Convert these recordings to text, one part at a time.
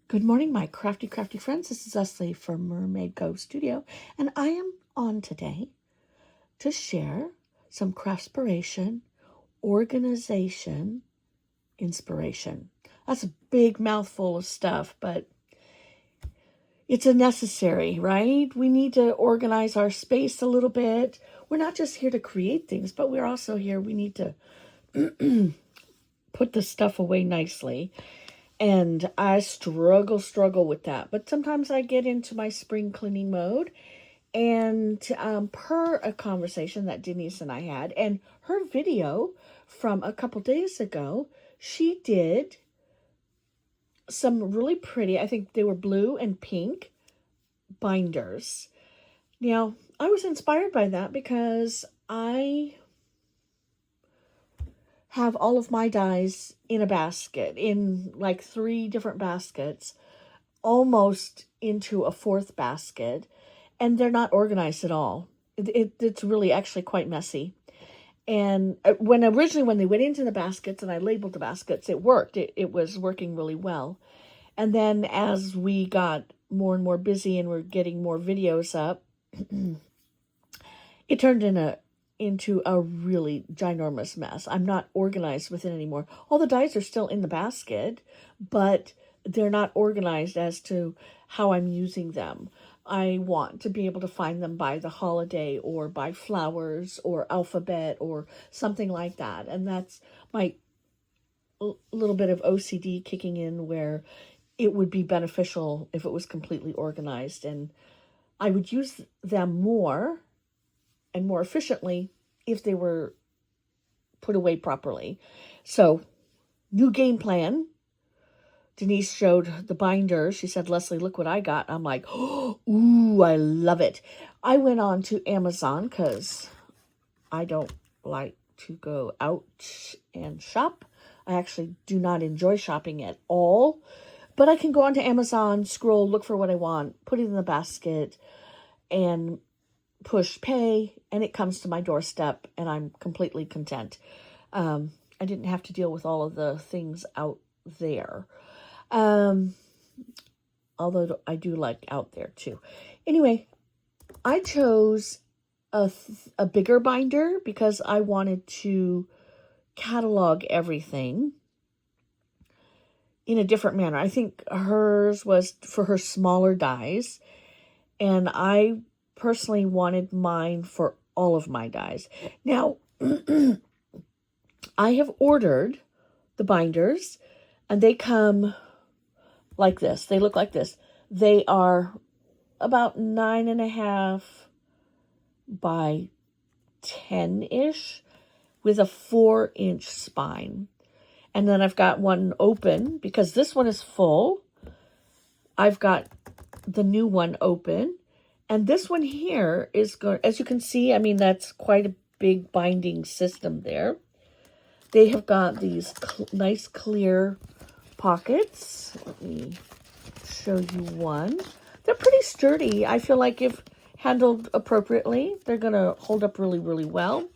Good morning, my crafty friends. This is Leslie from Mermaid Cove Studio, and I am on today to share some craftspiration, organization, inspiration. That's a big mouthful of stuff, but it's a necessary, right? We need to organize our space a little bit. We're not just here to create things, but we're also here. We need to put the stuff away nicely. And I struggle with that. But sometimes I get into my spring cleaning mode. And per a conversation that Denise and I had, and her video from a couple days ago, she did some really pretty, I think they were blue and pink binders. Now, I was inspired by that because I have all of my dies in a basket, in like 3 different baskets, almost into a 4th basket, and they're not organized at all. It's really actually quite messy. And when they went into the baskets and I labeled the baskets, it worked. It was working really well. And then as we got more and more busy and we're getting more videos up, it turned into a really ginormous mess. I'm not organized with it anymore. All the dies are still in the basket, but they're not organized as to how I'm using them. I want to be able to find them by the holiday or by flowers or alphabet or something like that. And that's my little bit of OCD kicking in, where it would be beneficial if it was completely organized, and I would use them more and more efficiently if they were put away properly. So, new game plan. Denise showed the binder. She said, "Leslie, look what I got." I'm like, oh, ooh, I love it. I went on to Amazon because I don't like to go out and shop. I actually do not enjoy shopping at all. But I can go onto Amazon, scroll, look for what I want, put it in the basket, and push pay, and it comes to my doorstep, and I'm completely content. I didn't have to deal with all of the things out there. Although I do like out there too. Anyway, I chose a bigger binder because I wanted to catalog everything in a different manner. I think hers was for her smaller dies, and I personally wanted mine for all of my dies. Now, I have ordered the binders, and they come like this. They look like this. They are about 9.5 by 10-ish with a 4-inch spine. And then I've got one open because this one is full. I've got the new one open. And this one here is going, as you can see, I mean, that's quite a big binding system there. They have got these nice clear pockets. Let me show you one. They're pretty sturdy. I feel like if handled appropriately, they're going to hold up really, really well.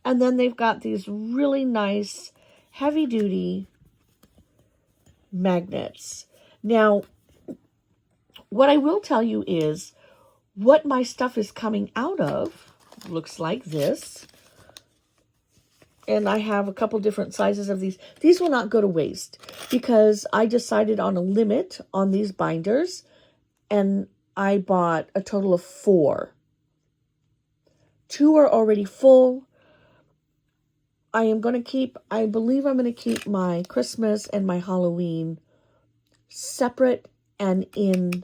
And then they've got these really nice heavy-duty magnets. Now, what I will tell you is what my stuff is coming out of looks like this. And I have a couple different sizes of these. These will not go to waste because I decided on a limit on these binders, and I bought a total of 4. 2 are already full. I believe I'm going to keep my Christmas and my Halloween separate and in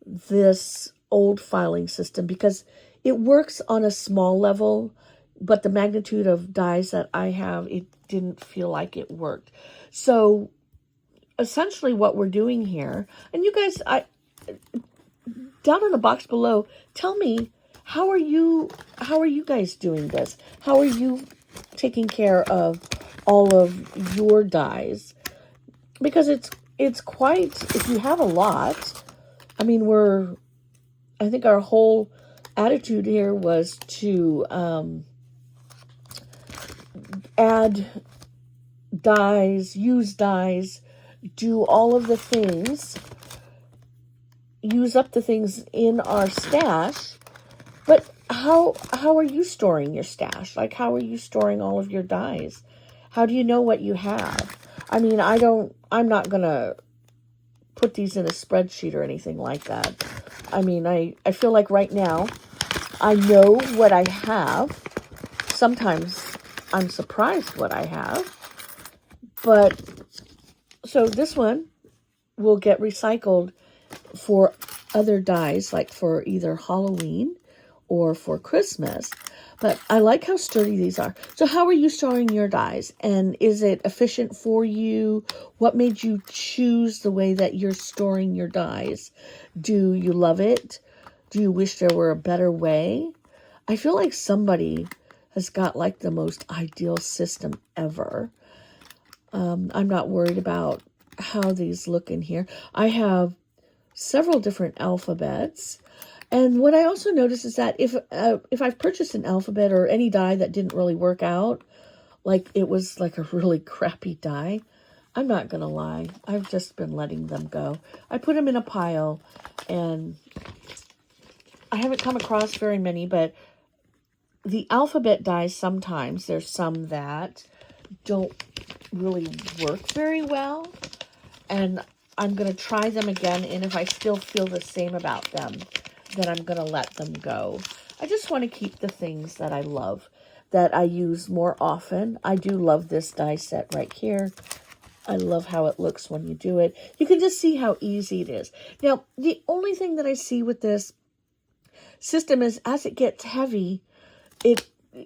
this old filing system because it works on a small level, but the magnitude of dies that I have, it didn't feel like it worked. So essentially what we're doing here, and you guys, down in the box below, tell me, how are you guys doing this? How are you taking care of all of your dies? Because it's quite, if you have a lot, I mean, I think our whole attitude here was to add dies, use dies do all of the things, use up the things in our stash. But how are you storing your stash? Like, how are you storing all of your dies? How do you know what you have? I mean, I'm not going to put these in a spreadsheet or anything like that. I mean, I feel like right now, I know what I have. Sometimes I'm surprised what I have. But, so this one will get recycled for other dies, like for either Halloween or for Christmas. But I like how sturdy these are. So how are you storing your dies? And is it efficient for you? What made you choose the way that you're storing your dies? Do you love it? Do you wish there were a better way? I feel like somebody has got like the most ideal system ever. I'm not worried about how these look in here. I have several different alphabets. And what I also noticed is that if I've purchased an alphabet or any die that didn't really work out, like it was like a really crappy die, I'm not going to lie. I've just been letting them go. I put them in a pile, and I haven't come across very many, but the alphabet dies, sometimes there's some that don't really work very well. And I'm going to try them again, and if I still feel the same about them, then I'm going to let them go. I just want to keep the things that I love, that I use more often. I do love this die set right here. I love how it looks when you do it. You can just see how easy it is. Now, the only thing that I see with this system is as it gets heavy,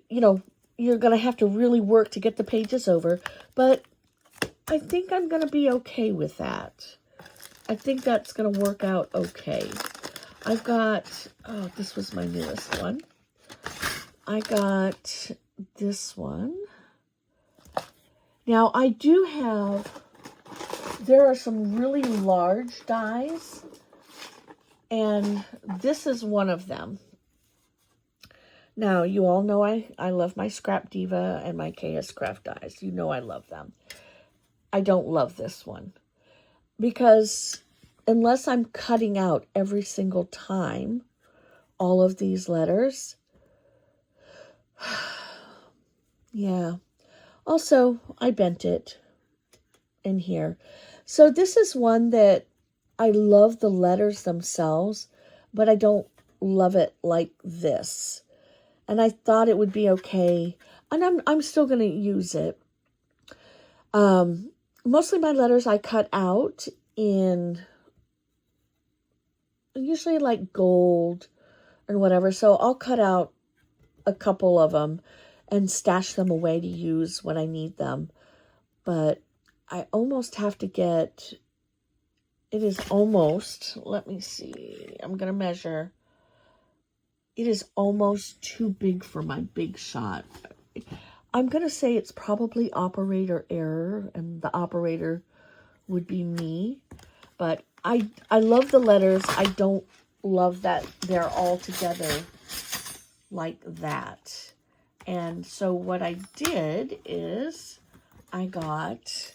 you're going to have to really work to get the pages over. But I think I'm going to be okay with that. I think that's going to work out okay. I've got, this was my newest one. I got this one. Now, I do have, there are some really large dies, and this is one of them. Now, you all know I love my Scrap Diva and my KS Craft dies. You know I love them. I don't love this one because unless I'm cutting out every single time all of these letters, yeah. Also, I bent it in here. So this is one that I love the letters themselves, but I don't love it like this. And I thought it would be okay, and I'm still going to use it. Mostly my letters I cut out in usually like gold or whatever. So I'll cut out a couple of them and stash them away to use when I need them. But I almost have to get, it is almost, let me see, I'm going to measure. It is almost too big for my big shot. I'm going to say it's probably operator error, and the operator would be me. But I love the letters. I don't love that they're all together like that. And so what I did is I got,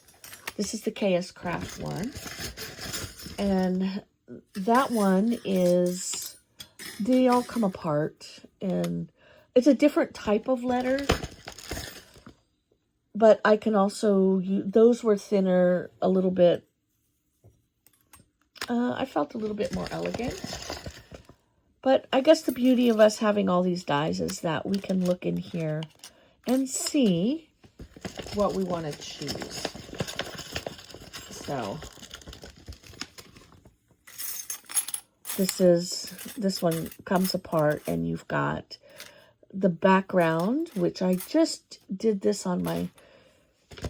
this is the KS Craft one. And that one is, they all come apart. And it's a different type of letter. But I can also use, those were thinner, a little bit, I felt a little bit more elegant. But I guess the beauty of us having all these dies is that we can look in here and see what we want to choose. So, this one comes apart, and you've got the background, which I just did this on my,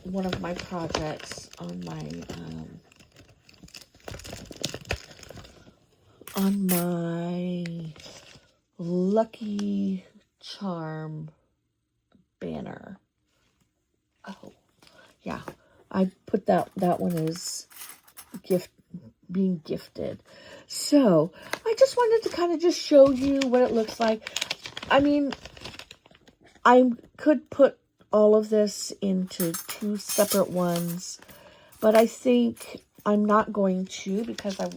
one of my projects on my Lucky Charm banner. Oh, yeah. I put that one as being gifted. So, I just wanted to kind of just show you what it looks like. I mean, I could put all of this into two separate ones, but I think I'm not going to because I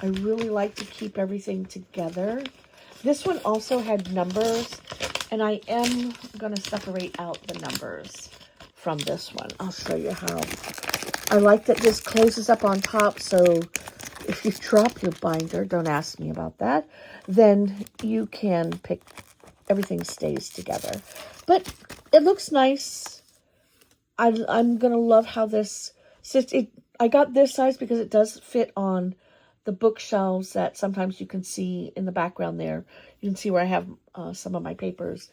really like to keep everything together. This one also had numbers, and I am going to separate out the numbers from this one. I'll show you how. I like that this closes up on top, so if you drop your binder, don't ask me about that, then you can pick, everything stays together. But it looks nice. I'm going to love how this sits. I got this size because it does fit on the bookshelves that sometimes you can see in the background there. You can see where I have some of my papers.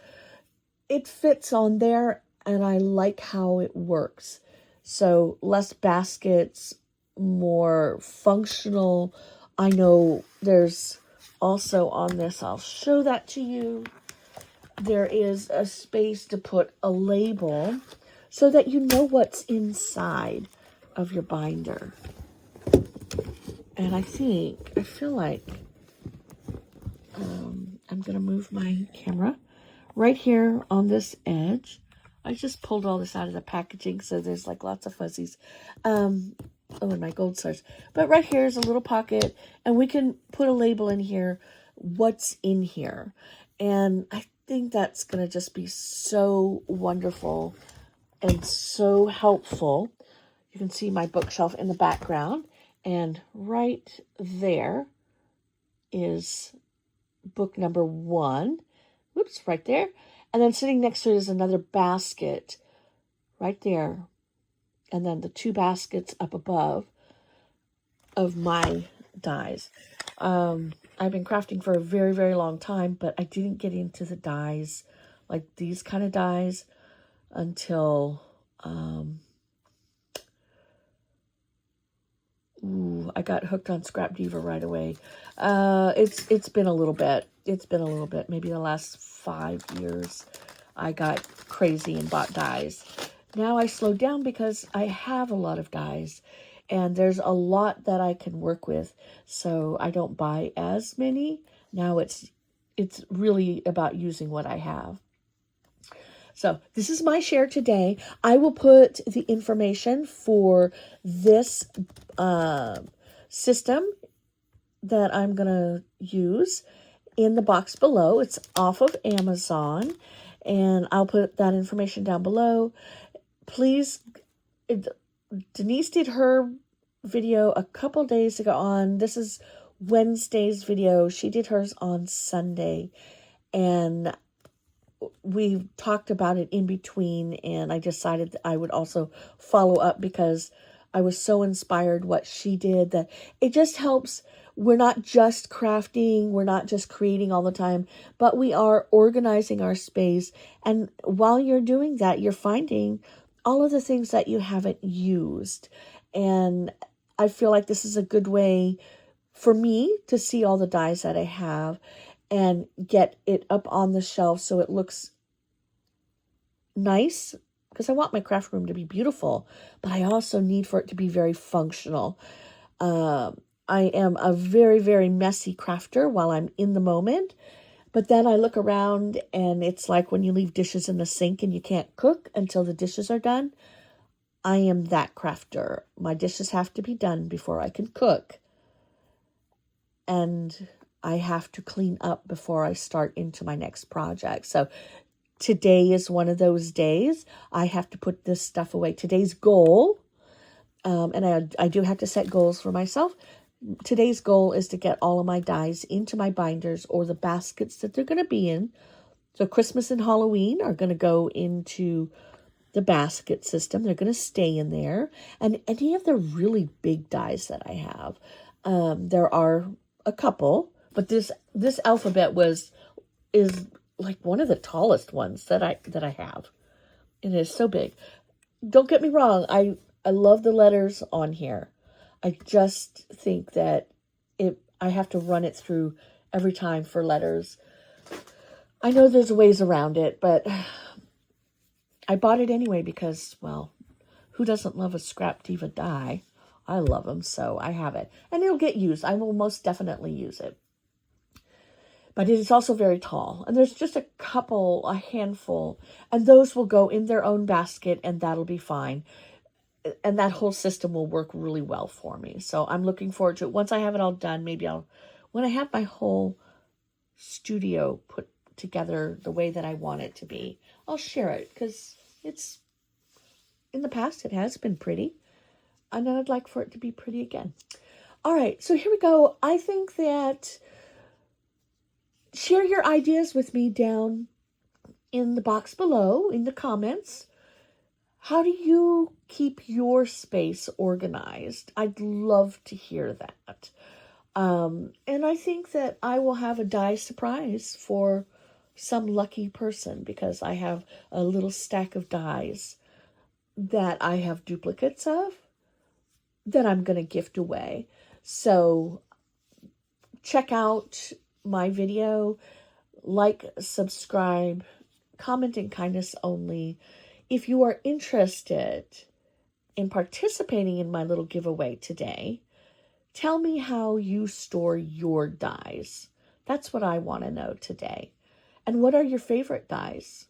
It fits on there, and I like how it works. So less baskets, more functional. I know there's also on this, I'll show that to you, there is a space to put a label so that you know what's inside of your binder. And I feel like I'm going to move my camera right here on this edge. I just pulled all this out of the packaging, so there's like lots of fuzzies. Oh, and my gold stars. But right here is a little pocket, and we can put a label in here, what's in here. And I think that's going to just be so wonderful and so helpful. You can see my bookshelf in the background, and right there is book number 1. Whoops, right there. And then sitting next to it is another basket right there. And then the 2 baskets up above of my dies. I've been crafting for a very, very long time, but I didn't get into the dies, like these kind of dies, until I got hooked on Scrap Diva right away. It's been a little bit. It's been a little bit. Maybe the last 5 years I got crazy and bought dies. Now I slowed down because I have a lot of dies, and there's a lot that I can work with, so I don't buy as many. Now it's really about using what I have. So this is my share today. I will put the information for this system that I'm going to use in the box below. It's off of Amazon, and I'll put that information down below. Please, Denise did her video a couple days ago on, this is Wednesday's video. She did hers on Sunday, and we talked about it in between, and I decided that I would also follow up because I was so inspired what she did that it just helps. We're not just crafting, we're not just creating all the time, but we are organizing our space. And while you're doing that, you're finding all of the things that you haven't used. And I feel like this is a good way for me to see all the dies that I have and get it up on the shelf so it looks nice, because I want my craft room to be beautiful, but I also need for it to be very functional. I am a very, very messy crafter while I'm in the moment, but then I look around and it's like when you leave dishes in the sink and you can't cook until the dishes are done. I am that crafter. My dishes have to be done before I can cook. And I have to clean up before I start into my next project. So today is one of those days. I have to put this stuff away. Today's goal, and I do have to set goals for myself. Today's goal is to get all of my dies into my binders or the baskets that they're going to be in. So Christmas and Halloween are going to go into the basket system. They're going to stay in there. And any of the really big dies that I have, there are a couple, but this alphabet is like one of the tallest ones that I have. It is so big. Don't get me wrong. I love the letters on here. I just think that I have to run it through every time for letters. I know there's ways around it, but I bought it anyway because, well, who doesn't love a Scrap Diva die? I love them, so I have it. And it'll get used. I will most definitely use it. But it is also very tall. And there's just a handful. And those will go in their own basket, and that'll be fine. and that whole system will work really well for me. So I'm looking forward to it. Once I have it all done, when I have my whole studio put together the way that I want it to be, I'll share it, because in the past it has been pretty, and I'd like for it to be pretty again. All right, so here we go. I think that share your ideas with me down in the box below, in the comments. How do you keep your space organized? I'd love to hear that. And I think that I will have a die surprise for some lucky person, because I have a little stack of dies that I have duplicates of that I'm going to gift away. So check out my video, like, subscribe, comment, and kindness only. If you are interested in participating in my little giveaway today, tell me how you store your dies. That's what I want to know today. And what are your favorite dies?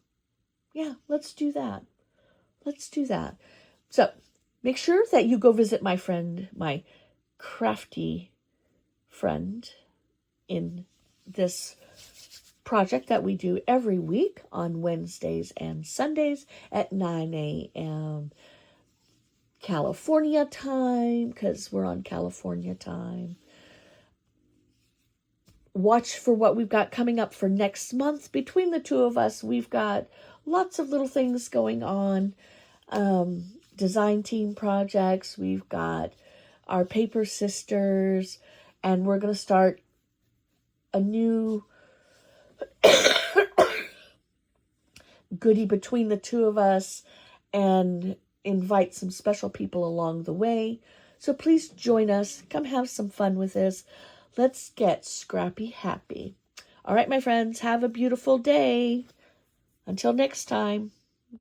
Yeah, let's do that. Let's do that. So make sure that you go visit my friend, my crafty friend, in this project that we do every week on Wednesdays and Sundays at 9 a.m. California time, because we're on California time. Watch for what we've got coming up for next month. Between the two of us, we've got lots of little things going on. Design team projects. We've got our Paper Sisters, and we're going to start a new goodie between the two of us and invite some special people along the way. So please join us. Come have some fun with this. Let's get scrappy happy. All right, my friends, have a beautiful day. Until next time.